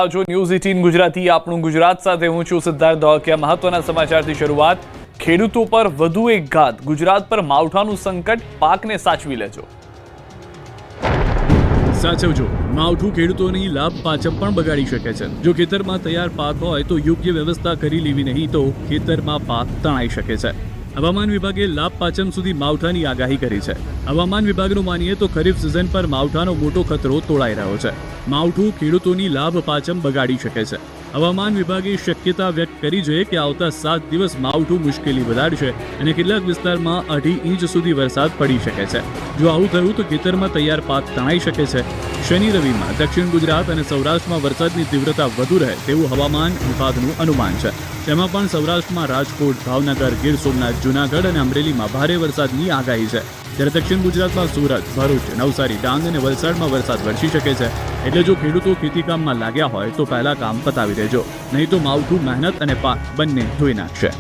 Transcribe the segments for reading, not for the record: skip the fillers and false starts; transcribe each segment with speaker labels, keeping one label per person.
Speaker 1: જો ન્યૂઝ 18 ગુજરાતી આપણું ગુજરાત સાથે હું છું સિદ્ધાર્થ ધોળકિયા। મહત્વના સમાચારથી શરૂઆત। ખેડૂતો પર વધુ એક ઘાત। ગુજરાત પર માવઠાનું સંકટ, પાકને સાચવી લેજો।
Speaker 2: સાચવજો, માવઠું ખેડૂતોની લાભ પાચમ પણ બગાડી શકે છે। જો ખેતરમાં તૈયાર પાક હોય તો યોગ્ય વ્યવસ્થા કરી લેવી નહીં તો ખેતરમાં પાક તણાઈ શકે છે। હવામાન વિભાગે લાભ પાચમ સુધી માવઠાની આગાહી કરી છે। હવામાન વિભાગનું માનીએ તો ખરીફ સિઝન પર માવઠાનો મોટો ખતરો તોળાઈ રહ્યો છે। માવઠું ખેડૂતોની લાભ પાચમ બગાડી શકે છે। હવામાન વિભાગે શક્યતા વ્યક્ત કરી છે કે આવતા 7 દિવસ માવઠું મુશ્કેલી વધારશે અને કેટલાક વિસ્તારમાં 2.5 ઇંચ સુધી વરસાદ પડી શકે છે। જો આવું થયું તો ખેતરમાં તૈયાર પાક તણાઈ શકે છે। શનિ રવિમાં દક્ષિણ ગુજરાત અને સૌરાષ્ટ્રમાં વરસાદની તીવ્રતા વધુ રહે તેવું હવામાન વિભાગનું અનુમાન છે। તેમાં પણ સૌરાષ્ટ્રમાં રાજકોટ, ભાવનગર, ગીર સોમનાથ, જૂનાગઢ અને અમરેલીમાં ભારે વરસાદની આગાહી છે। જ્યારે દક્ષિણ ગુજરાતમાં સુરત, ભરૂચ, નવસારી, ડાંગ અને વલસાડમાં વરસાદ વરસી શકે છે। એટલે જો ખેડૂતો ખેતીકામમાં લાગ્યા હોય તો પહેલા કામ પતાવી દેજો, નહીં તો માવઠું મહેનત અને પાક બંને ધોઈ નાખશે।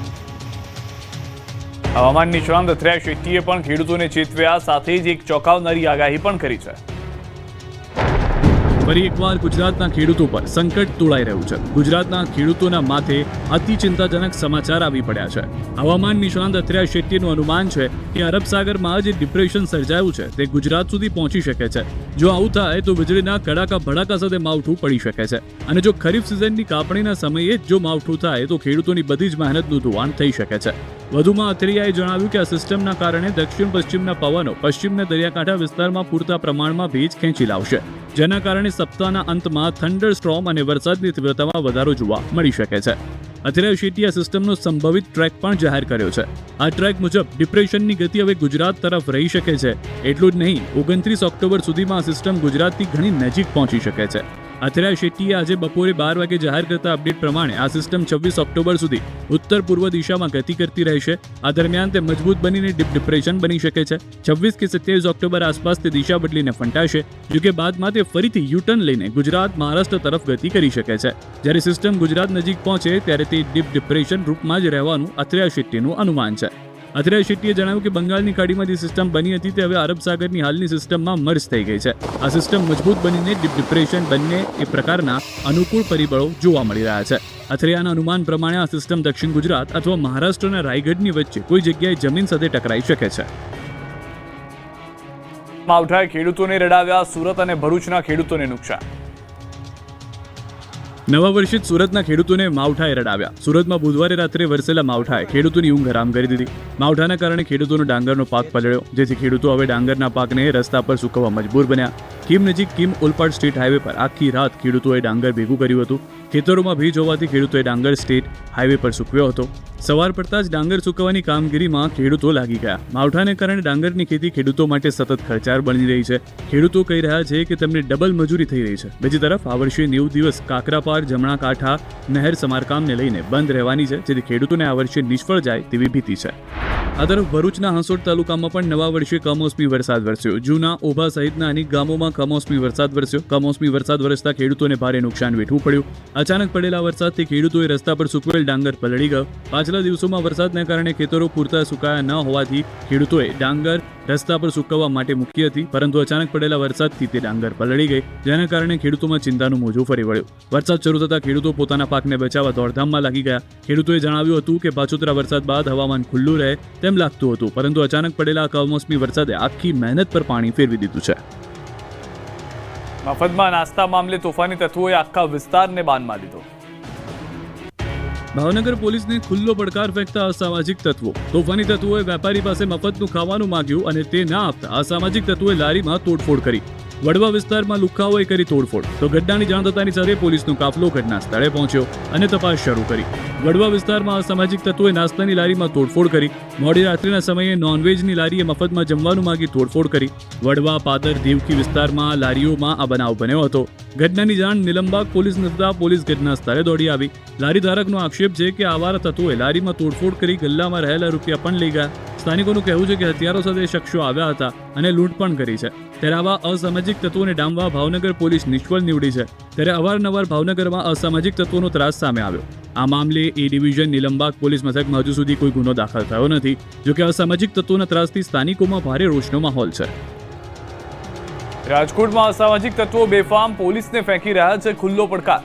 Speaker 1: હવામાન નિષ્ણાંત અથર્યા શેટ્ટીએ પણ ખેડૂતોને ચેતવ્યા, સાથે જ એક ચોંકાવનારી આગાહી પણ કરી છે।
Speaker 2: ફરી એકવાર ગુજરાતના ખેડૂતો પર સંકટ તોળાઈ રહ્યું છે। ગુજરાતના ખેડૂતોના માથે અતિ ચિંતાજનક સમાચાર આવી પડ્યા છે। હવામાન નિષ્ણાંત અથર્યા શેટ્ટીનું અનુમાન છે કે અરબ સાગરમાં જે ડિપ્રેશન સર્જાયું છે તે ગુજરાત સુધી પહોંચી શકે છે। જો આવું થાય તો વીજળીના કડાકા ભડાકા સાથે માવઠું પડી શકે છે અને જો ખરીફ સિઝનની કાપણીના સમયે જ જો માવઠું થાય તો ખેડૂતોની બધી જ મહેનતનું ધોવાણ થઈ શકે છે। વધુમાં અથરિયાએ જણાવ્યું કે આ સિસ્ટમના કારણે દક્ષિણ પશ્ચિમના પવનો પશ્ચિમના દરિયાકાંઠા વિસ્તારમાં પૂરતા પ્રમાણમાં ભેજ ખેંચી લાવશે, જેના કારણે સપ્તાહના અંતમાં થંડર સ્ટ્રોમ અને વરસાદની તીવ્રતામાં વધારો જોવા મળી શકે છે। અથર્યા શેટ્ટીએ આ સિસ્ટમનો સંભવિત ટ્રેક પણ જાહેર કર્યો છે। આ ટ્રેક મુજબ ડિપ્રેશનની ગતિ હવે ગુજરાત તરફ રહી શકે છે। એટલું જ નહીં, 29 ઓક્ટોબર સુધીમાં આ સિસ્ટમ ગુજરાતથી ઘણી નજીક પહોંચી શકે છે। અથર્યા શેટ્ટીએ આજે બપોરે 12 વાગે જાહેર કરતા અપડેટ પ્રમાણે આ સિસ્ટમ 26 ઓક્ટોબર સુધી ઉત્તર પૂર્વ દિશામાં ગતિ કરતી રહેશે। આ દરમિયાન તે મજબૂત બનીને ડીપ ડિપ્રેશન બની શકે છે। 26 કે 27 ઓક્ટોબર આસપાસ તે દિશા બદલીને ફંટાશે, જોકે બાદમાં તે ફરીથી યુટર્ન લઈને ગુજરાત, મહારાષ્ટ્ર તરફ ગતિ કરી શકે છે। જ્યારે સિસ્ટમ ગુજરાત નજીક પહોંચે ત્યારે તે ડીપ ડિપ્રેશન રૂપમાં જ રહેવાનું અથર્યા શેટ્ટીનું અનુમાન છે। અથર્યા શેટ્ટીએ જણાવ્યું કે બંગાળની ખાડીમાં જે સિસ્ટમ બની હતી તે હવે અરબ સાગરની હાલની સિસ્ટમમાં મર્જ થઈ ગઈ છે। આ સિસ્ટમ મજબૂત બનીને ડીપ ડિપ્રેશન બંને એ પ્રકારના અનુકૂળ પરિબળો જોવા મળી રહ્યા છે। અથરિયાના અનુમાન પ્રમાણે આ સિસ્ટમ દક્ષિણ ગુજરાત અથવા મહારાષ્ટ્રના રાયગઢની વચ્ચે કોઈ જગ્યાએ જમીન સાથે ટકરાઈ શકે છે।
Speaker 1: માવઠાએ ખેડૂતોને રડાવ્યા, સુરત અને ભરૂચના ખેડૂતોને નુકસાન।
Speaker 2: નવા વર્ષે સુરતના ખેડૂતોને માવઠાએ રડાવ્યા। સુરતમાં બુધવારે રાત્રે વરસેલા માવઠાએ ખેડૂતોની ઊંઘ હરામ કરી દીધી। માવઠાના કારણે ખેડૂતોનો ડાંગરનો પાક પલળ્યો, જેથી ખેડૂતો હવે ડાંગરના પાકને રસ્તા પર સૂકવવા મજબૂર બન્યા। કીમ નજીક કીમ ઓલપાડ સ્ટેટ હાઈવે પર આખી રાત ખેડૂતોએ ડાંગર ભેગું કર્યું હતું। ખેતરોમાં ભેજ હોવાથી ખેડૂતોએ ડાંગર સ્ટેટ હાઈવે પર સૂકવ્યો હતો। સવાર પડતા જ ડાંગર સૂકવવાની કામગીરીમાં ખેડૂતો લાગી ગયા। માવઠાને કારણે ડાંગરની ખેતી ખેડૂતો માટે સતત ખર્ચાળ બની રહી છે। ખેડૂતો કહી રહ્યા છે કે તેમને ડબલ મજૂરી થઈ રહી છે। બીજી તરફ આ વર્ષે 90 દિવસ કાકરાપાર જમણા કાંઠા નહેર સમારકામને લઈને બંધ રહેવાની છે, જેથી ખેડૂતોને આ વર્ષે નિષ્ફળ જાય તેવી ભીતિ છે। આ તરફ ભરૂચના હાંસોડ તાલુકામાં પણ નવા વર્ષે કમોસમી વરસાદ વરસ્યો। જૂના, ઓભા સહિતના અનેક ગામોમાં કમોસમી વરસાદ વરસ્યો। કમોસમી વરસાદ વરસતા ખેડૂતોને ભારે નુકસાન વેઠવું પડ્યું। અચાનક પડેલા વરસાદથી ખેડૂતોએ રસ્તા પર સૂકવેલ ડાંગર પલળી ગયો। પાછલા દિવસોમાં વરસાદને કારણે ખેતરો પૂરતા સુકાયા ન હોવાથી ખેડૂતોએ ડાંગર રસ્તા પર સૂકવવા માટે મૂકી હતી, પરંતુ અચાનક પડેલા વરસાદથી તે ડાંગર પલળી ગઈ, જેના કારણે ખેડૂતોમાં ચિંતાનું મોજું ફરી વળ્યું। વરસાદ શરૂ થતાં ખેડૂતો પોતાના પાકને બચાવવા દોડધામમાં લાગી ગયા। ખેડૂતોએ જણાવ્યું હતું કે પાછોતરા વરસાદ બાદ હવામાન ખુલ્લું રહે તેમ લાગતું હતું, પરંતુ અચાનક પડેલા કમોસમી વરસાદે આખી મહેનત પર પાણી ફેરવી દીધું છે।
Speaker 1: મફતમાં નાસ્તા મામલે તોફાની તત્વોએ આખા વિસ્તારને બાનમાં લીધો।
Speaker 2: ભાવનગર પોલીસને ખુલ્લો પડકાર ફેંકતા અસામાજિક તત્વો। તોફાની તત્વોએ વેપારી પાસે મફતનું ખાવાનું માંગ્યું અને તે ના આપતા અસામાજિક તત્વોએ લારીમાં તોડફોડ કરી। વડવા વિસ્તારમાં લુખ્ખાઓએ કરી તોડફોડ, તો ઘટનાની જાણ થતાની સાથે પોલીસનો કાફલો ઘટના સ્થળે પહોંચ્યો અને તપાસ શરૂ કરી। વડવા વિસ્તારમાં અસામાજિક તત્વોએ નાસ્તાની લારીમાં તોડફોડ કરી। મોડી રાત્રિના સમયે નોનવેજની લારીએ મફતમાં જમવાનું માંગી તોડફોડ કરી। વડવા, પાદર, દેવકી વિસ્તારમાં લારીઓમાં આ બનાવ બન્યો હતો। ઘટનાની જાણ નિલંબાગ પોલીસને થતાં પોલીસ ઘટના સ્થળે દોડી આવી। લારી ધારકનો આક્ષેપ છે કે આવારા તત્વોએ લારીમાં તોડફોડ કરી ગલ્લામાં રહેલા રૂપિયા પણ લઈ ગયા। સ્થાનિકોનું કહેવું છે કે હથિયારો સાથે શખ્સો આવ્યા હતા અને લૂંટ પણ કરી છે। ત્યારે આવા અસામાજિક તત્વોને ડામવા ભાવનગર પોલીસ નિષ્ફળ નીવડી છે। ત્યારે અવારનવાર ભાવનગરમાં અસામાજિક તત્વોનો ત્રાસ સામે આવ્યો। આ મામલે એ ડિવિઝન નિલંબાગ પોલીસ મથકમાં હજુ સુધી કોઈ ગુનો દાખલ થયો નથી, જોકે અસામાજિક તત્વોના ત્રાસથી સ્થાનિકોમાં ભારે રોષનો માહોલ છે।
Speaker 1: રાજકોટમાં અસામાજિક તત્વો બેફામ, પોલીસને ફેંકી રહ્યા છે ખુલ્લો પડકાર।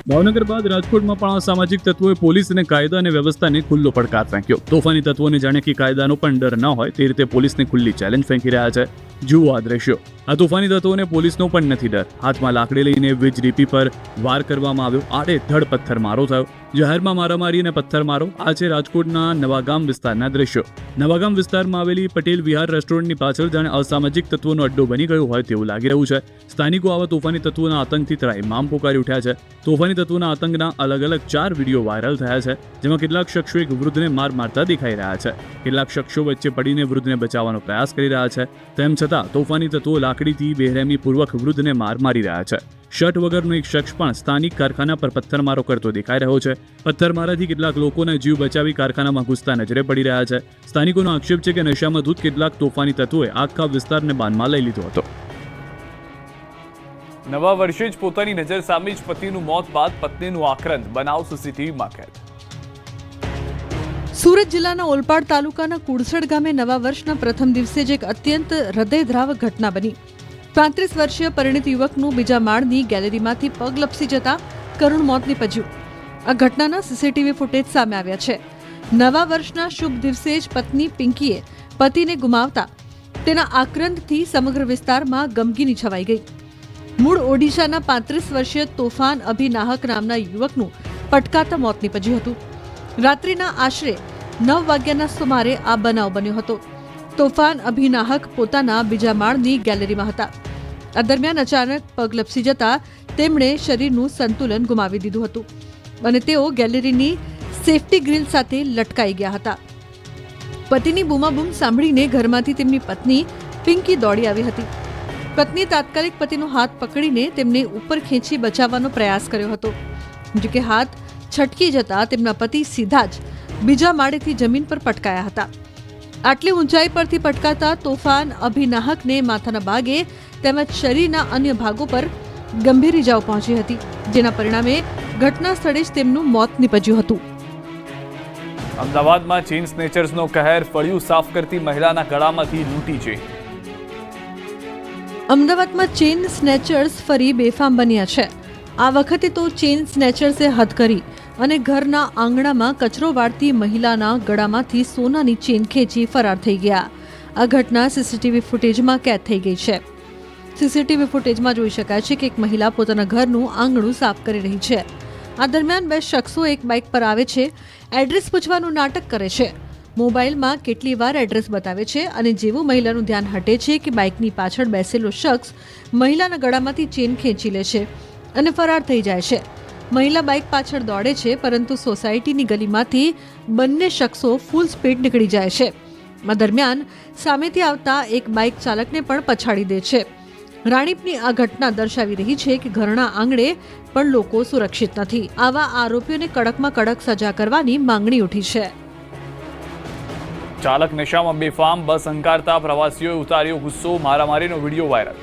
Speaker 2: ભાવનગર બાદ રાજકોટમાં પણ અસામાજિક તત્વોએ પોલીસ અને કાયદા અને વ્યવસ્થાને ખુલ્લો પડકાર ફેંક્યો. તોફાની તત્વોને જાણે કે કાયદાનો પણ ડર ન હોય તે રીતે પોલીસને ખુલ્લી ચેલેન્જ ફેંકી રહ્યા છે. જુઓ આ દ્રશ્યો. આ તોફાની તત્વોને પોલીસનો પણ નથી ડર. હાથમાં લાકડી લઈને વીજળીપી પર વાર કરવામાં આવ્યો. આડેધડ પથ્થરમારો થયો. જાહેરમાં મારામારી અને પથ્થરમારો. આ છે રાજકોટના નવાગામ વિસ્તારના દ્રશ્યો. નવાગામ વિસ્તારમાં આવેલી પટેલ વિહાર રેસ્ટોરન્ટની પાછળ જાણે અસામાજિક તત્વોનો અડ્ડો બની ગયો હોય તેવું લાગી રહ્યું છે. સ્થાનિકો આવા તોફાની તત્વોના આતંકથી ત્રાહિમામ પોકારી ઉઠ્યા છે. તોફાની તત્વોના આતંકના અલગ અલગ 4 વિડીયો વાયરલ થયા છે, જેમાં કેટલાક શખ્સો એક વૃદ્ધને માર મારતા દેખાઈ રહ્યા છે. કેટલાક શખ્સો વચ્ચે પડીને વૃદ્ધને બચાવવાનો પ્રયાસ કરી રહ્યા છે. તેમ છતાં તોફાની તત્વો લાકડીથી બેરહેમીપૂર્વક વૃદ્ધને માર મારી રહ્યા છે. શર્ટ વગરનો એક શખ્સ પણ સ્થાનિક કારખાના પર પથ્થરમારો કરતો દેખાઈ રહ્યો છે. પથ્થરમારાથી કેટલાક લોકોના જીવ બચાવી કારખાનામાં ઘૂસતા નજરે પડી રહ્યા છે. સ્થાનિકોનો આક્ષેપ છે કે નશામાં ધૂત કેટલાક તોફાની તત્વોએ આખા વિસ્તારને બાનમાં લઈ લીધો હતો.
Speaker 1: નવા વર્ષે જ પોતાની નજર સામે જ પતિનું મોત બાદ પત્નીનું આક્રંદ. બનાવ સીસીટીવીમાં કેદ.
Speaker 3: સુરત જિલ્લાના ઓલપાડ તાલુકાના કુડસડ ગામે નવા વર્ષના પ્રથમ દિવસે જ એક અત્યંત હૃદયદ્રાવક ઘટના બની. 35 વર્ષીય પરિણીત યુવકનું બીજા માળની ગેલેરીમાંથી પગ લપસી જતા કરુણ મોત નીપજ્યું. આ ઘટનાના સીસીટીવી ફૂટેજ સામે આવ્યા છે. નવા વર્ષના શુભ દિવસે જ પત્ની પિંકીએ પતિને ગુમાવતા તેના આક્રંદથી સમગ્ર વિસ્તારમાં ગમગીની છવાઈ ગઈ. મૂળ ઓડિશાના 35 વર્ષીય તોફાન અભિનાહક નામના યુવકનું પટકાતા મોત નીપજ્યું હતું. રાત્રિના આશરે 9 વાગ્યાના સુમારે આ બનાવ બન્યો હતો. તોફાન અભિનાહક પોતાના બીજા માળની ગેલેરીમાં હતા. આ દરમિયાન અચાનક પગ લપસી જતા તેમણે શરીરનું સંતુલન ગુમાવી દીધું હતું અને તેઓ ગેલેરીની સેફટી ગ્રીલ સાથે લટકાઈ ગયા હતા. પતિની બૂમાબૂમ સાંભળીને ઘરમાંથી તેમની પત્ની પિંકી દોડી આવી હતી. પત્ની તાત્કાલિક પતિનો હાથ પકડીને તેમને ઉપર ખેંચી બચાવવાનો પ્રયાસ કર્યો હતો. જો કે હાથ છટકી જતા તેમના પતિ સીધા જ બીજા માળેથી જમીન પર પટકાયા હતા. આટલી ઊંચાઈ પરથી પટકાતા તોફાન અભિનાહકને માથાના ભાગે તેમજ શરીરના અન્ય ભાગો પર ગંભીર ઇજાઓ પહોંચી હતી, જેના પરિણામે ઘટના સ્થળે જ તેમનું મોત નીપજ્યું હતું.
Speaker 1: અમદાવાદમાં ચેઇન સ્નેચર્સનો કહેર. ફળિયું સાફ કરતી મહિલાના ગળામાંથી લૂંટી જઈ.
Speaker 3: અમદાવાદમાં ચેઇન સ્નેચર્સ ફરી બેફામ બન્યા છે. આ વખતે તો ચેઇન સ્નેચર્સે હદ કરી અને ઘરના આંગણામાં કચરો વાળતી મહિલાના ગળામાંથી સોનાની ચેઇન ખેંચી ફરાર થઈ ગયા. આ ઘટના સીસીટીવી ફૂટેજમાં કેદ થઈ ગઈ છે. સીસીટીવી ફૂટેજમાં જોઈ શકાય છે કે એક મહિલા પોતાના ઘરનું આંગણું સાફ કરી રહી છે. આ દરમિયાન 2 શખ્સો એક બાઇક પર આવે છે, એડ્રેસ પૂછવાનું નાટક કરે છે. મોબાઈલમાં કેટલી વાર એડ્રેસ બતાવે છે અને જેવું મહિલાનું ધ્યાન હટે છે કે બાઇકની પાછળ બેસેલો શખ્સ મહિલાના ગળામાંથી ચેઇન ખેંચી લે છે અને ફરાર થઈ જાય છે. મહિલા બાઇક પાછળ દોડે છે, પરંતુ સોસાયટીની ગલીમાંથી બંને શખ્સો ફૂલ સ્પીડ નીકળી જાય છે. આ દરમિયાન સામેથી આવતા એક બાઇક ચાલકને પણ પછાડી દે છે. રાણીપની આ ઘટના દર્શાવી રહી છે કે ઘરના આંગણે પણ લોકો સુરક્ષિત નથી. આવા આરોપીઓને કડકમાં કડક સજા કરવાની માંગણી ઉઠી છે.
Speaker 1: ચાલક નશામાં બેફામ. બસ હંકારતા પ્રવાસીઓએ ઉતાર્યો ગુસ્સો. મારામારીનો વિડીયો વાયરલ.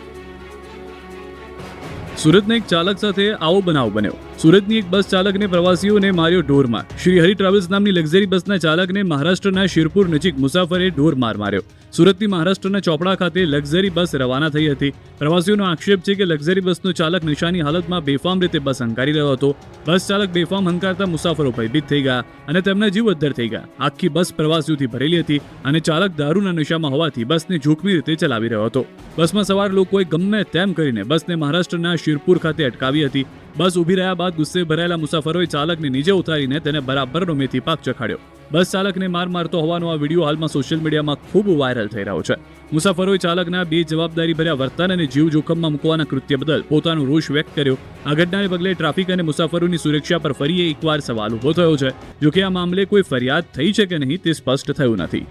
Speaker 2: સુરતના એક ચાલક સાથે આવો બનાવ બન્યો. સુરતની એક બસ ચાલકને પ્રવાસીઓને માર્યો ઢોરમાર. શ્રી હરિ ટ્રાવેલ્સ નામની લક્ઝરી બસના ચાલકને મહારાષ્ટ્રના શિરપુર નજીક મુસાફરે ઢોરમાર માર્યો. સુરતથી મહારાષ્ટ્રના ચોપડા ખાતે લક્ઝરી બસ રવાના થઈ હતી. પ્રવાસીઓનો આક્ષેપ છે કે લક્ઝરી બસનો ચાલક નશાની હાલતમાં બેફામ રીતે બસ હંકારી રહ્યો હતો. બસ ચાલક બેફામ હંકારતા મુસાફરો ભયભીત થઈ ગયા અને તેમના જીવ અદ્ધર થઈ ગયા. આખી બસ પ્રવાસીઓથી ભરેલી હતી અને ચાલક દારૂના નશામાં હોવાથી બસને જોખમી રીતે ચલાવી રહ્યો હતો. બસમાં સવાર લોકોએ ગમે તેમ કરીને બસને મહારાષ્ટ્રના શિરપુર ખાતે અટકાવી હતી. બસ ઊભી રહ્યા બાદ ગુસ્સે ભરાયેલા મુસાફરોએ ચાલકને નીચે ઉતારીને તેને બરાબરનો મેથી પાક ચખાડ્યો. બસ ચાલકને માર મારતો હોવાનો આ વિડીયો હાલમાં સોશિયલ મીડિયામાં ખૂબ વાયરલ થઈ રહ્યો છે. મુસાફરોએ ચાલકના બેજવાબદારીભર્યા વર્તન અને જીવ જોખમમાં મૂકવાના કૃત્ય બદલ પોતાનો રોષ વ્યક્ત કર્યો. આ ઘટનાને પગલે ટ્રાફિક અને મુસાફરોની સુરક્ષા પર ફરી એકવાર સવાલ ઊભો થયો છે. જોકે આ મામલે કોઈ ફરિયાદ થઈ છે કે નહીં તે સ્પષ્ટ થયું નથી.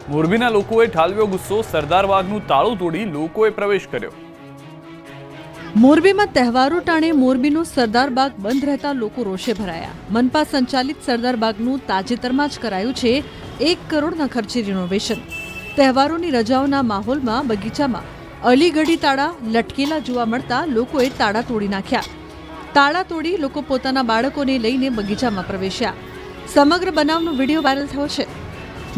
Speaker 1: મોરબીના લોકોએ ઠાલવ્યો ગુસ્સો. સરદાર બાગનું તાળું તોડી લોકોએ પ્રવેશ કર્યો.
Speaker 3: મોરબીમાં તહેવારો ટાણે મોરબીનો સરદાર બાગ બંધ રહેતા લોકો રોષે ભરાયા. મનપા સંચાલિત સરદાર બાગનું તાજેતરમાં જ કરાયું છે 1 કરોડના ખર્ચે રિનોવેશન. તહેવારોની રજાઓના માહોલમાં બગીચામાં અલીગઢી તાળા લટકેલા જોવા મળતા લોકોએ તાળા તોડી નાખ્યા. તાળા તોડી લોકો પોતાના બાળકોને લઈને બગીચામાં પ્રવેશ્યા. સમગ્ર બનાવનો વિડીયો વાયરલ થયો છે.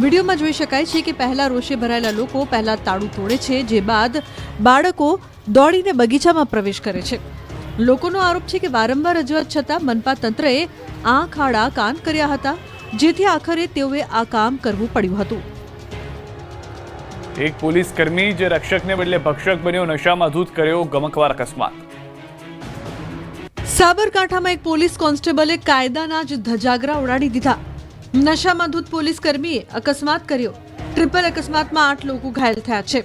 Speaker 3: વિડીયોમાં જોઈ શકાય છે કે પહેલા રોષે ભરાયેલા લોકો પહેલા તાળું તોડે છે, જે બાદ બાળકો દોડીને બગીચામાં પ્રવેશ કરે છે. લોકોનો આરોપ છે કે વારંવાર રજૂઆત છતાં મનપા તંત્રએ આંખ આડા કાન કર્યા હતા, જેથી આખરે તેઓએ આ કામ કરવું પડ્યું હતું.
Speaker 1: એક પોલીસ કર્મી જે રક્ષકને બદલે ભક્ષક બન્યો, નશામાં ધૂત કર્યો ગમકવાર અકસ્માત.
Speaker 3: સાબરકાંઠામાં એક પોલીસ કોન્સ્ટેબલે કાયદાના જ ધજાગરા ઉડાડી દીધા. નશામાં ધૂત પોલીસ કર્મીએ અકસ્માત કર્યો. ટ્રિપલ અકસ્માતમાં 8 લોકો ઘાયલ થયા છે.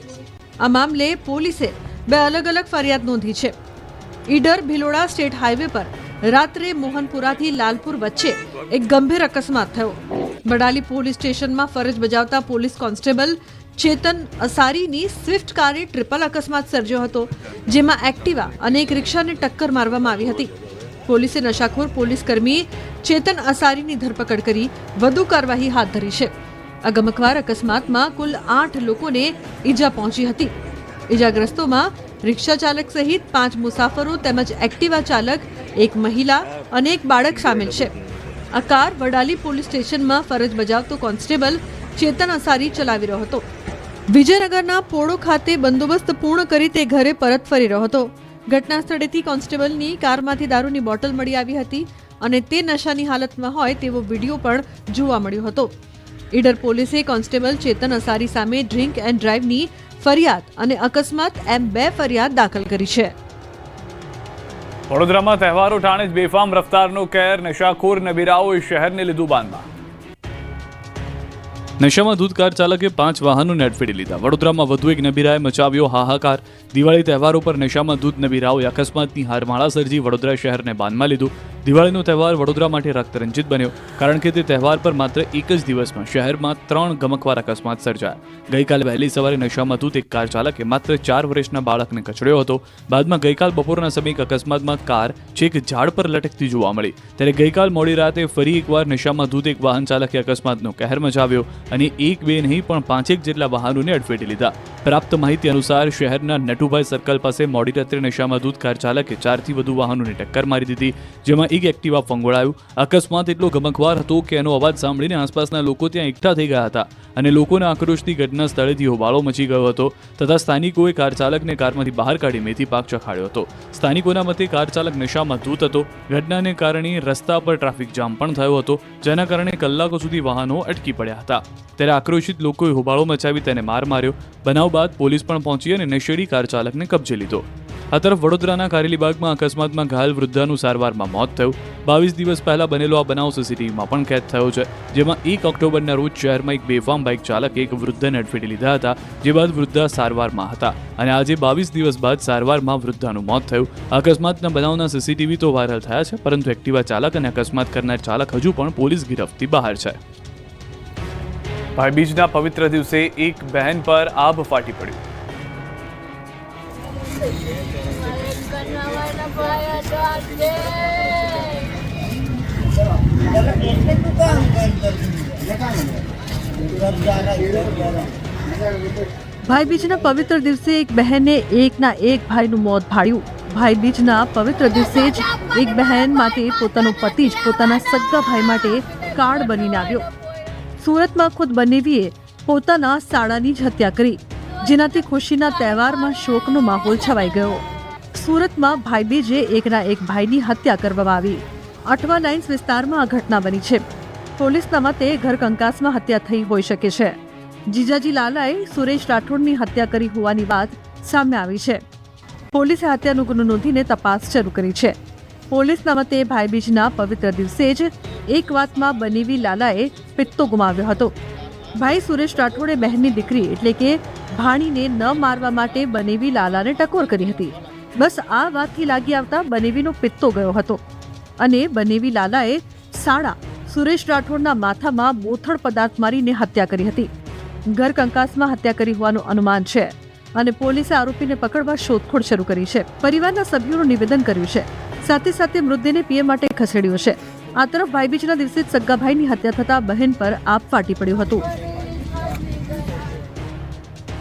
Speaker 3: આ મામલે પોલીસે 2 અલગ અલગ ફરિયાદ નોંધી છે. ઈડર ભિલોડા સ્ટેટ હાઈવે પર રાત્રે મોહનપુરાથી લાલપુર વચ્ચે એક ગંભીર અકસ્માત થયો. વડાલી પોલીસ સ્ટેશનમાં ફરજ બજાવતા પોલીસ કોન્સ્ટેબલ ચેતન અસારીની સ્વિફ્ટ કારે ટ્રિપલ અકસ્માત સર્જ્યો હતો, જેમાં એક્ટિવા અને એક રિક્ષાને ટક્કર મારવામાં આવી હતી. પોલીસે નશાખોર પોલીસ કર્મી ચેતન અસારીની ધરપકડ કરી વધુ કાર્યવાહી હાથ ધરી છે. આ ગમકવાર અકસ્માતમાં કુલ 8 લોકોને ઈજા પહોંચી હતી. ઈજાગ્રસ્તોમાં રિક્ષા ચાલક સહિત 5 મુસાફરો તેમજ એક્ટિવા ચાલક, એક મહિલા અને એક બાળક સામેલ છે. આ કાર વડાલી પોલીસ સ્ટેશનમાં ફરજ બજાવતો કોન્સ્ટેબલ ચેતન અસારી ચલાવી રહ્યો હતો. વિજયનગરના પોળો ખાતે બંદોબસ્ત પૂર્ણ કરી તે ઘરે પરત ફરી રહ્યો હતો. ઘટના સ્થળેથી કોન્સ્ટેબલની કારમાંથી દારૂની બોટલ મળી આવી હતી અને તે નશાની હાલતમાં હોય તેવો વિડીયો પણ જોવા મળ્યો હતો. ઈડર પોલીસે કોન્સ્ટેબલ ચેતન અસારી સામે ડ્રિંક એન્ડ ડ્રાઈવની ફરિયાદ અને અકસ્માત એમ 2 ફરિયાદ દાખલ કરી છે.
Speaker 1: વડોદરામાં તહેવારો ટાણે જ બેફામ રફતારનો કેર, નશાખોર નબીરાઓએ શહેરને લીધું બાનમાં.
Speaker 2: નશામાં ધૂત કાર ચાલકે 5 વાહનોને અડફેટી લીધા. વડોદરામાં વધુ એક નબીરાએ મચાવ્યો હાહાકાર. દિવાળી તહેવારો પર નશામાં ધૂત નબીરાઓએ અકસ્માતની હારમાળા સર્જી વડોદરા શહેરને બાનમાં લીધું. દિવાળીનો તહેવાર વડોદરા માટે રક્તરંજિત બન્યો, કારણ કે તે તહેવાર પર માત્ર એક જ દિવસમાં શહેરમાં 3 ગમકવાર અકસ્માત સર્જાયા. ગઈકાલે વહેલી સવારે નશામાં ધૂત એક કાર ચાલકે માત્ર 4 વર્ષના બાળકને કચડ્યો હતો. બાદમાં ગઈકાલ બપોરના સમયે એક અકસ્માતમાં કાર છેક ઝાડ પર લટકતી જોવા મળી. ત્યારે ગઈકાલ મોડી રાતે ફરી એકવાર નશામાં ધૂત એક વાહન ચાલકે અકસ્માતનો કહેર મચાવ્યો અને 1-2 નહીં પણ 5 જેટલા વાહનોને અડફેટી લીધા. પ્રાપ્ત માહિતી અનુસાર શહેરના નટુભાઈ સર્કલ પાસે મોડી રાત્રે નશામાં ધૂત કાર ચાલકે 4થી વધુ વાહનોને ટક્કર મારી દીધી, જેમાં એક એક્ટિવા ફંગોળાયું. અકસ્માત એટલો ગમકવાર હતો કે એનો અવાજ સાંભળીને આસપાસના લોકો ત્યાં એકઠા થઈ ગયા હતા અને લોકોના આક્રોશથી ઘટના સ્થળેથી હોબાળો મચી ગયો હતો તથા સ્થાનિકોએ કાર ચાલકને કારમાંથી બહાર કાઢી મેથી પાક ચખાડ્યો હતો. સ્થાનિકોના મતે કાર ચાલક નશામાં ધૂત હતો. ઘટનાને કારણે રસ્તા પર ટ્રાફિક જામ પણ થયો હતો, જેના કારણે કલાકો સુધી વાહનો અટકી પડ્યા હતા. ત્યારે આક્રોશિત લોકોએ હોબાળો મચાવી તેને માર માર્યો. બનાવ બાદ પોલીસ પણ પહોંચી અને નશેડી કાર ચાલકને કબજે લીધો. આ તરફ વડોદરાના કારેલીબાગમાં અકસ્માતમાં ઘાયલ વૃદ્ધાનું સારવારમાં મોત થયું. 22 દિવસ પહેલા બનેલો આ બનાવ સીસીટીવીમાં પણ કેદ થયો છે, જેમાં 1 ઓક્ટોબરના રોજ શહેરમાં એક બેફામ બાઇક ચાલકે એક વૃદ્ધને અડફેટી લીધા હતા, જે બાદ વૃદ્ધા સારવારમાં હતા અને આજે 22 દિવસ બાદ સારવારમાં વૃદ્ધાનું મોત થયું. અકસ્માતના બનાવના સીસીટીવી તો વાયરલ થયા છે, પરંતુ એક્ટિવા ચાલક અને અકસ્માત કરનાર ચાલક હજુ પણ પોલીસ ગિરફ્તથી બહાર છે.
Speaker 1: ભાઈબીજના પવિત્ર દિવસે એક બહેન પર આભ ફાટી પડ્યું.
Speaker 3: ભાઈબીજના પવિત્ર દિવસે એક બહેને એકના એક ભાઈનું મોત ભાળ્યું. ભાઈબીજના પવિત્ર દિવસે જ એક બહેન માટે પોતાનો પતિ જ પોતાના સગા ભાઈ માટે કાર્ડ બનીને આવ્યો. સુરતમાં ખુદ બનેવીએ પોતાના સાળાની જ હત્યા કરી, જેનાથી ખુશીના તહેવારમાં શોકનો માહોલ છવાઈ ગયો. સુરતમાં ભાઈબીજે એકના એક ભાઈની હત્યા કરવામાં આવી. અઠવા લાઇન્સ વિસ્તારમાં આ ઘટના બની છે. પોલીસના મતે ઘર કંકાસમાં હત્યા થઈ હોઈ શકે છે. જીજાજી લાલાએ સુરેશ રાઠોડની હત્યા કરી હોવાની વાત સામે આવી છે. પોલીસે હત્યાનો ગુનો નોંધીને તપાસ શરૂ કરી છે. પોલીસના મતે ભાઈબીજના પવિત્ર દિવસે જ એક વાતમાં બનેવી લાલાએ પિત્તો ગુમાવ્યો હતો. ભાઈ સુરેશ રાઠોડે બહેનની દીકરી એટલે કે ભાણીને ન મારવા માટે બનેવી લાલાને ટકોર કરી હતી. બસ આ વાતથી લાગી આવતા બનેવીનો પિત્તો ગયો હતો અને બનેવી લાલાએ સાળા સુરેશ રાઠોડના માથામાં બોથડ પદાર્થ મારીને હત્યા કરી હતી. ઘર કંકાસમાં હત્યા કરી હોવાનું અનુમાન છે અને પોલીસે આરોપીને પકડવા શોધખોળ શરૂ કરી છે. પરિવારના સભ્યોનું નિવેદન કર્યું છે. સાથે સાથે મૃતદેહને પીએમ માટે ખસેડ્યો છે. આ તરફ ભાઈબીજના દિવસે જ સગા ભાઈની હત્યા થતા બહેન પર આપ ફાટી પડ્યું હતું.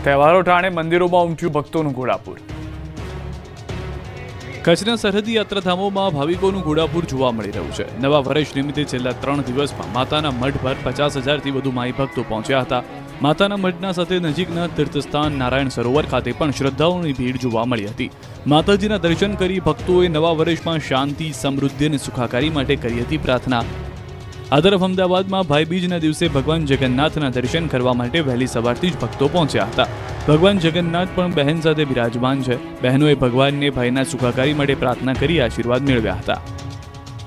Speaker 1: તહેવારો ટાણે મંદિરોમાં ઉમટ્યું ભક્તોનું ઘોડાપુર.
Speaker 2: કચ્છના સરહદી યાત્રાધામોમાં ભાવિકોનું ઘોડાપુર જોવા મળી રહ્યું છે. નવા વર્ષ નિમિત્તે છેલ્લા 3 દિવસમાં માતાના મઢ પર 50,000થી વધુ માઈ ભક્તો પહોંચ્યા હતા. માતાના મઢના સાથે નજીકના તીર્થસ્થાન નારાયણ સરોવર ખાતે પણ શ્રદ્ધાળુઓની ભીડ જોવા મળી હતી. માતાજીના દર્શન કરી ભક્તોએ નવા વર્ષમાં શાંતિ, સમૃદ્ધિ અને સુખાકારી માટે કરી હતી પ્રાર્થના. આ તરફ અમદાવાદમાં ભાઈબીજના દિવસે ભગવાન જગન્નાથના દર્શન કરવા માટે વહેલી સવારથી જ ભક્તો પહોંચ્યા હતા. ભગવાન જગન્નાથ પણ બહેન સાથે બિરાજમાન છે. બહેનોએ ભગવાનને ભાઈના સુખાકારી માટે પ્રાર્થના કરી આશીર્વાદ મેળવ્યા હતા.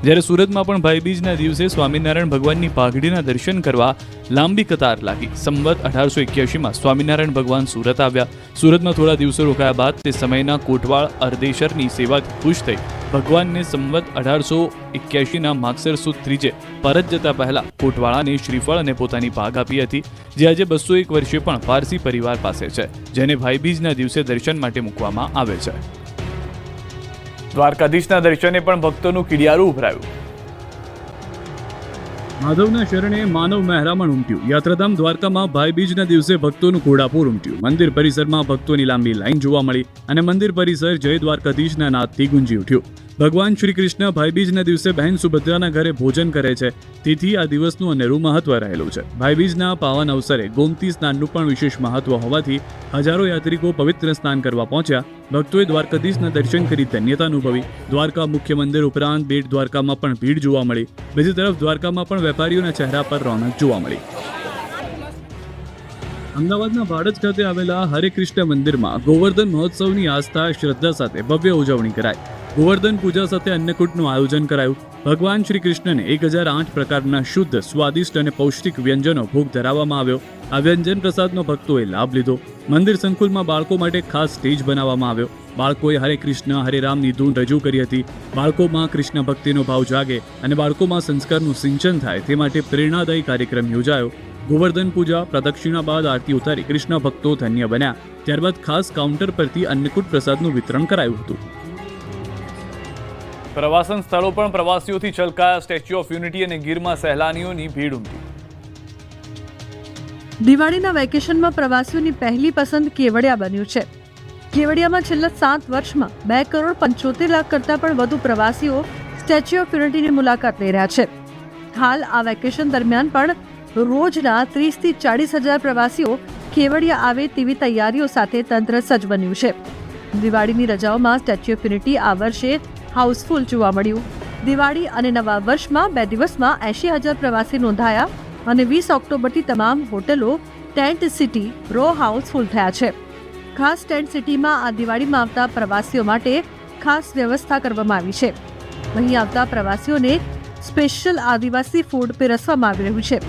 Speaker 2: જ્યારે સુરતમાં પણ ભાઈબીજના દિવસે સ્વામિનારાયણ ભગવાનની પાઘડીના દર્શન કરવા લાંબી કતાર લાગી. સંવત 1881માં સ્વામિનારાયણ ભગવાન સુરત આવ્યા. સુરતમાં થોડા દિવસો રોકાયા બાદ તે સમયના કોટવાળ અર્દેશરની સેવાથી ખુશ થઈ ભગવાનને સંવત 1881ના માગસર સુદ ત્રીજે પરત જતા પહેલા કોટવાળાને શ્રીફળ અને પોતાની પાઘ આપી હતી, જે આજે 201 વર્ષે પણ પારસી પરિવાર પાસે છે, જેને ભાઈબીજના દિવસે દર્શન માટે મૂકવામાં આવે છે.
Speaker 1: દ્વારકાધીશના દર્શને પણ ભક્તોનું કિડિયારું ઉભરાયું.
Speaker 2: માધવના શરણે માનવ મહેરામણ ઉમટ્યું. યાત્રાધામ દ્વારકામાં ભાઈબીજના દિવસે ભક્તોનું ઘોડાપૂર ઉમટ્યું. મંદિર પરિસરમાં ભક્તોની લાંબી લાઈન જોવા મળી અને મંદિર પરિસર જય દ્વારકાધીશના નાદથી ગુંજી ઉઠ્યું. ભગવાન શ્રી કૃષ્ણ ભાઈબીજના દિવસે બહેન સુભદ્રાના ઘરે ભોજન કરે છે, તેથી આ દિવસનું અનેરું મહત્વ રહેલું છે. ભાઈબીજના પાવન અવસરે ગોમતી સ્નાનનું પણ વિશેષ મહત્વ હોવાથી હજારો યાત્રિકો પવિત્ર સ્નાન કરવા પહોંચ્યા. ભક્તોએ દ્વારકાધીશના દર્શન કરી ધન્યતા અનુભવી. દ્વારકા મુખ્ય મંદિર ઉપરાંત બેટ દ્વારકામાં પણ ભીડ જોવા મળી. બીજી તરફ દ્વારકામાં પણ વેપારીઓના ચહેરા પર રોનક જોવા મળી. અમદાવાદના ભાડજ ખાતે આવેલા હરે કૃષ્ણ મંદિરમાં ગોવર્ધન મહોત્સવની આસ્થા શ્રદ્ધા સાથે ભવ્ય ઉજવણી કરાઈ. ગોવર્ધન પૂજા સાથે અન્નકૂટનું આયોજન કરાયું. ભગવાન શ્રી કૃષ્ણને 1008 પ્રકારના શુદ્ધ, સ્વાદિષ્ટ અને પૌષ્ટિક વ્યંજનો ભોગ ધરાવવામાં આવ્યો. આ વ્યંજન પ્રસાદનો ભક્તોએ લાભ લીધો. મંદિર સંકુલમાં બાળકો માટે ખાસ સ્ટેજ બનાવવામાં આવ્યો. બાળકોએ હરે કૃષ્ણ હરે રામની ધૂન રજૂ કરી હતી. બાળકોમાં કૃષ્ણ ભક્તિનો ભાવ જાગે અને બાળકોમાં સંસ્કારનું સિંચન થાય તે માટે પ્રેરણાદાયી કાર્યક્રમ યોજાયો. ગોવર્ધન પૂજા પ્રદક્ષિણા બાદ આરતી ઉતારી કૃષ્ણ ભક્તો ધન્ય બન્યા. ત્યારબાદ ખાસ કાઉન્ટર પરથી અન્નકૂટ પ્રસાદનું વિતરણ કરાયું હતું.
Speaker 1: પ્રવાસન સ્થળો પણ પ્રવાસીઓથી છલકાયા. સ્ટેચ્યુ ઓફ યુનિટી અને ગીરમાં સહેલાણીઓની ભીડ ઉમટી.
Speaker 3: દિવાળીના વેકેશનમાં પ્રવાસીઓની પહેલી પસંદ કેવડિયા બન્યું છે. કેવડિયામાં છેલ્લા 7 વર્ષમાં 2,75,00,000 કરતાં પણ વધુ પ્રવાસીઓ સ્ટેચ્યુ ઓફ યુનિટીની મુલાકાત લઈ રહ્યા છે. હાલ આ વેકેશન દરમિયાન પણ રોજના 30,000 થી 40,000 પ્રવાસીઓ કેવડિયા આવે તેવી તૈયારીઓ સાથે તંત્ર સજ્જ બન્યું છે. દિવાળીની રજાઓમાં સ્ટેચ્યુ ઓફ યુનિટી આ વર્ષે હાઉસફુલ જોવા મળ્યું. દિવાળી અને નવા વર્ષમાં 2 દિવસમાં 80,000 પ્રવાસી નોંધાયા અને 20 ઓક્ટોબરથી તમામ હોટલો ટેન્ટ સિટી, રો હાઉસ ફૂલ થયા છે. ખાસ ટેન્ટ સિટીમાં આ દિવાળીમાં આવતા પ્રવાસીઓ માટે ખાસ વ્યવસ્થા કરવામાં આવી છે. અહીં આવતા પ્રવાસીઓને સ્પેશિયલ આદિવાસી ફૂડ પીરસવામાં આવી રહ્યું છે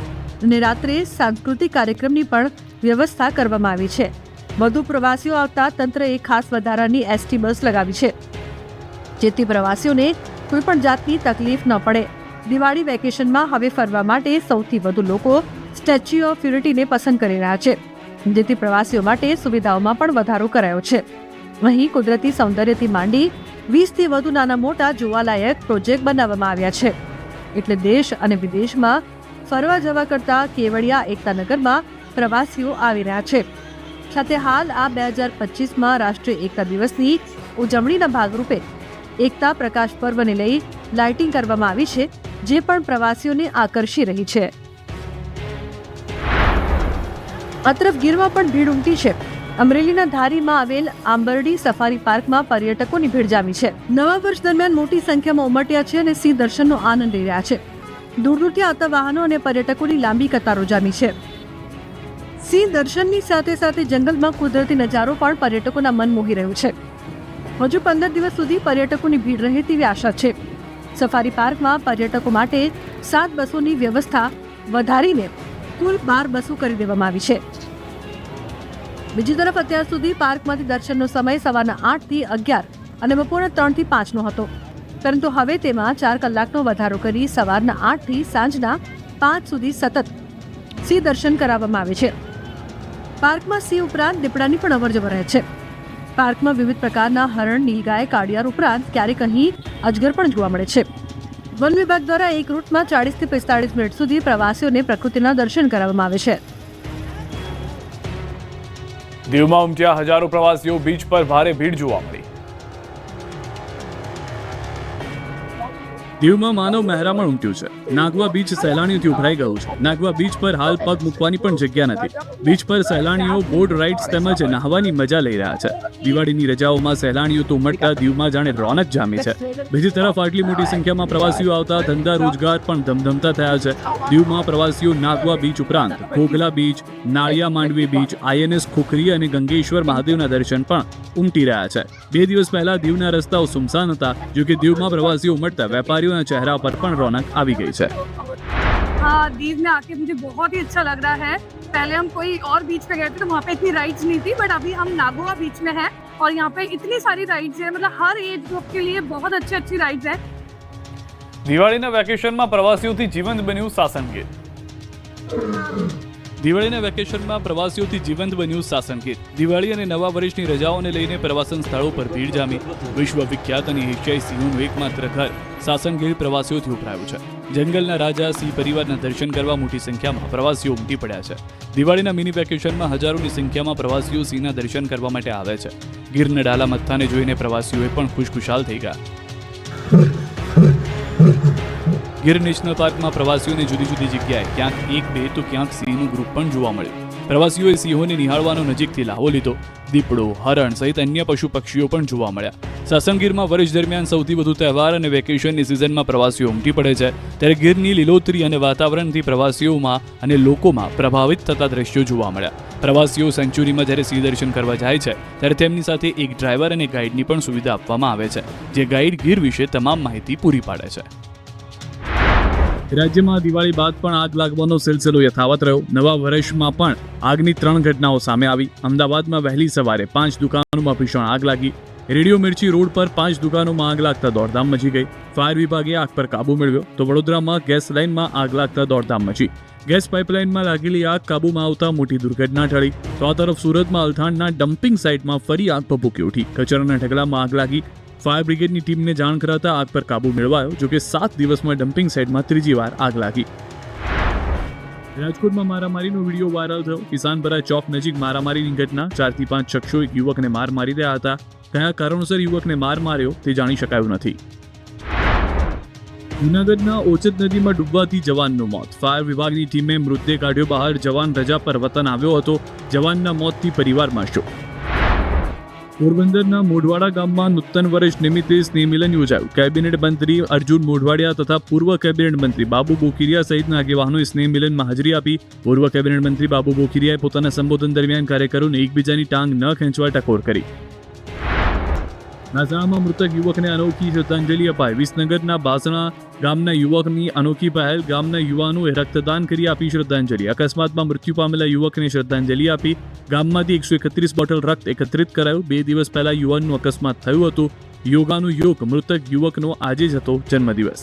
Speaker 3: અને રાત્રે સાંસ્કૃતિક કાર્યક્રમની પણ વ્યવસ્થા કરવામાં આવી છે. વધુ પ્રવાસીઓ આવતા તંત્રએ ખાસ વધારાની એસટી બસ લગાવી છે, જેથી પ્રવાસીઓને કોઈ પણ જાતની તકલીફ ન પડે. દિવાળી વેકેશનમાં હવે ફરવા માટે સૌથી વધુ લોકો સ્ટેચ્યુ ઓફ યુનિટીને પસંદ કરી રહ્યા છે, જેથી પ્રવાસીઓ માટે સુવિધાઓમાં પણ વધારો કરાયો છે. અહીં કુદરતી સૌંદર્યથી માંડી 20થી વધુ નાના મોટા જોવાલાયક પ્રોજેક્ટ બનાવવામાં આવ્યા છે. એટલે દેશ અને વિદેશમાં ફરવા જવા કરતા કેવડિયા એકતાનગરમાં પ્રવાસીઓ આવી રહ્યા છે. સાથે હાલ આ 2025માં રાષ્ટ્રીય એકતા દિવસની ઉજવણીના ભાગરૂપે એકતા પ્રકાશ પર્વને લઈ લાઇટિંગ કરવામાં આવી છે, જે પણ પ્રવાસીઓને આકર્ષી રહી છે. આ તરફ ગીરમાં પણ ભીડ ઉમટી છે. અમરેલીના ધારીમાં આવેલ આંબરડી સફારી પાર્કમાં પર્યટકોની ભીડ જામી છે. નવા વર્ષ દરમિયાન મોટી સંખ્યામાં ઉમટ્યા છે અને સિંહ દર્શનનો આનંદ લઈ રહ્યા છે. દૂર દૂરથી આવતા વાહનો અને પર્યટકોની લાંબી કતારો જામી છે. સિંહ દર્શનની સાથે સાથે જંગલમાં કુદરતી નજારો પણ પર્યટકોના મન મોહી રહ્યું છે. હજુ 15 દિવસ સુધી પર્યટકોની ભીડ રહે તેવી આશા છે. સફારી પાર્કમાં પર્યટકો માટે 7 બસોની વ્યવસ્થા વધારીને કુલ 12 બસો કરી દેવામાં આવી છે. બીજી તરફ અત્યાર સુધી પાર્કમાંથી દર્શનનો સમય સવારના 8 થી 11 અને બપોરના 3 થી 5 હતો, પરંતુ હવે તેમાં 4 કલાકનો વધારો કરી સવારના 8 થી સાંજના 5 સુધી સતત સિંહ દર્શન કરાવવામાં આવે છે. પાર્કમાં સિંહ ઉપરાંત દીપડાની પણ અવરજવર રહે છે. પાર્કમાં વિવિધ પ્રકારના હરણ, નીલગાય, કાળિયાર ઉપરાંત ક્યારેક અહીં અજગર પણ જોવા મળે છે. વન વિભાગ દ્વારા એક રૂટમાં 40 થી 45 મિનિટ સુધી પ્રવાસીઓને પ્રકૃતિના દર્શન કરાવવામાં આવે છે.
Speaker 1: દીવમાં ઉમટ્યા હજારો પ્રવાસીઓ. બીચ પર ભારે ભીડ જોવા મળી.
Speaker 2: દીવમાં માનવ મહેરામણ ઉમટ્યું છે. નાગવા બીચ સહેલાણીઓથી ઉભરાઈ ગયું છે. નાગવા બીચ પર હાલ પગ મૂકવાની પણ જગ્યા નથી. બીચ પર સહેલાણીઓ બોટ રાઇડ્સ તેમજ નહાવાની મજા લઈ રહ્યા છે. દિવાળીની રજાઓમાં સહેલાણીઓ તો ઉમટતા દીવમાં જાણે રોનક જામી છે. બીજી તરફ આટલી મોટી સંખ્યામાં પ્રવાસીઓ આવતા ધંધા રોજગાર પણ ધમધમતા થયા છે. દીવમાં પ્રવાસીઓ નાગવા બીચ ઉપરાંત Ghoghla beach, Naliya Mandvi beach, INS Khukri અને ગંગેશ્વર મહાદેવના દર્શન પણ ઉમટી રહ્યા છે. 2 દિવસ પહેલા દીવના રસ્તાઓ સુમસાન હતા, જો કે દીવમાં પ્રવાસીઓ ઉમટતા વેપારીઓના चेहरा पर पण रौनक આવી ગઈ છે.
Speaker 4: हाँ, दीव में आके मुझे बहुत ही अच्छा लग रहा है. पहले हम कोई और बीच पे गए थे तो वहाँ पे इतनी राइड्स नहीं थी, बट अभी हम नागोआ बीच में हैं और यहाँ पे इतनी सारी राइड्स है, मतलब हर एज ग्रुप के लिए बहुत अच्छी राइड्स है.
Speaker 1: દિવાળીના વેકેશનમાં પ્રવાસીઓથી જીવંત બન્યું સાસણગીર.
Speaker 2: દિવાળીના વેકેશનમાં પ્રવાસીઓથી જીવંત બન્યું સાસણગીર. દિવાળી અને નવા વર્ષની રજાઓને લઈને પ્રવાસન સ્થળો પર ભીડ જામી. વિશ્વ વિખ્યાત અને એશિયાઈ સિંહોનું એકમાત્ર ઘર સાસણગીર પ્રવાસીઓથી ઉભરાયું છે. જંગલના રાજા સિંહ પરિવારના દર્શન કરવા મોટી સંખ્યામાં પ્રવાસીઓ ઉમટી પડ્યા છે. દિવાળીના મિની વેકેશનમાં હજારોની સંખ્યામાં પ્રવાસીઓ સિંહના દર્શન કરવા માટે આવે છે. ગીરના ડાલા મથ્થાને જોઈને પ્રવાસીઓએ પણ ખુશખુશાલ થઈ ગયા. ગીર નેશનલ પાર્કમાં પ્રવાસીઓને જુદી જુદી જગ્યાએ ક્યાંક 1-2 તો ક્યાંક સિંહનું ગ્રુપ પણ જોવા મળ્યું. પ્રવાસીઓએ સિંહોને નિહાળવાનો નજીકથી લાહો લીધો. દીપડો, હરણ સહિત અન્ય પશુ પક્ષીઓ પણ જોવા મળ્યા. સાસણગીરમાં વર્ષ દરમિયાન સૌથી વધુ તહેવાર અને વેકેશનની સિઝનમાં પ્રવાસીઓ ઉમટી પડે છે, ત્યારે ગીરની લીલોતરી અને વાતાવરણથી પ્રવાસીઓમાં અને લોકોમાં પ્રભાવિત થતા દ્રશ્યો જોવા મળ્યા. પ્રવાસીઓ સેન્ચુરીમાં જ્યારે સિંહ દર્શન કરવા જાય છે, ત્યારે તેમની સાથે એક ડ્રાઈવર અને ગાઈડની પણ સુવિધા આપવામાં આવે છે, જે ગાઈડ ગીર વિશે તમામ માહિતી પૂરી પાડે છે. રાજ્યમાં દિવાળી બાદ પણ આગ લાગવાનો સિલસિલો યથાવત રહ્યો. નવા વર્ષમાં પણ આગની 3 ઘટનાઓ સામે આવી. અમદાવાદમાં વહેલી સવારે 5 દુકાનોમાં ભીષણ આગ લાગી. રેડિયો મિર્ચી રોડ પર 5 દુકાનોમાં આગ લાગતા દોડધામ મચી ગઈ. ફાયર વિભાગે આગ પર કાબુ મેળવ્યો, તો વડોદરામાં ગેસ લાઇનમાં આગ લાગતા દોડધામ મચી. ગેસ પાઇપલાઇનમાં લાગેલી આગ કાબૂમાં આવતા મોટી દુર્ઘટના ટળી. તો આ તરફ સુરતમાં અલથાણના ડમ્પિંગ સાઇટમાં ફરી આગ ભભૂકી ઉઠી. કચરાના ઢગલામાં આગ લાગી. ફાયર બ્રિગેડની ટીમને જાણ કરાતા આગ પર કાબુ મેળવાયો, જો કે 7 દિવસમાં ડમ્પિંગ સાઇટમાં ત્રીજી વાર આગ લાગી. રાજકોટમાં મારામારીનો વિડીયો વાયરલ થયો. કિસાનપરા ચોક નજીક મારામારીની ઘટના. 4 થી 5 શખ્સો એક યુવકને માર મારી રહ્યા હતા. કયા કારણોસર યુવકને માર માર્યો તે જાણી શકાયું નથી. જૂનાગઢના ઓચત નદીમાં ડૂબવાથી જવાનનું મોત. ફાયર વિભાગની ટીમે મૃતદેહ કાઢ્યો બહાર. જવાન રજા પર વતન આવ્યો હતો. જવાનના મોતથી પરિવારમાં શોક. પોરબંદરના મોઢવાડા ગામમાં નૂતન વર્ષ નિમિત્તે સ્નેહ મિલન યોજાયું. કેબિનેટ મંત્રી અર્જુન મોઢવાડિયા તથા પૂર્વ કેબિનેટ મંત્રી બાબુ બોકીરિયા સહિતના આગેવાનોએ સ્નેહ મિલનમાં હાજરી આપી. પૂર્વ કેબિનેટ મંત્રી બાબુ બોકીરિયાએ પોતાના સંબોધન દરમિયાન કાર્યકરોને એકબીજાની ટાંગ ન ખેંચવા ટકોર કરી. મહેસાણામાં મૃતક યુવકને અનોખી શ્રદ્ધાંજલિ અપાઈ. વિસનગરના બાસણા ગામના યુવકની અનોખી પહેલ. ગામના યુવાનોએ રક્તદાન કરી આપી શ્રદ્ધાંજલિ. અકસ્માતમાં મૃત્યુ પામેલા યુવકને શ્રદ્ધાંજલિ આપી. ગામમાંથી 131 બોટલ રક્ત એકત્રિત કરાયું. 2 દિવસ પહેલા યુવાનનું અકસ્માત થયું હતું. યોગાનું યોગ. મૃતક યુવકનો આજે જ હતો જન્મદિવસ.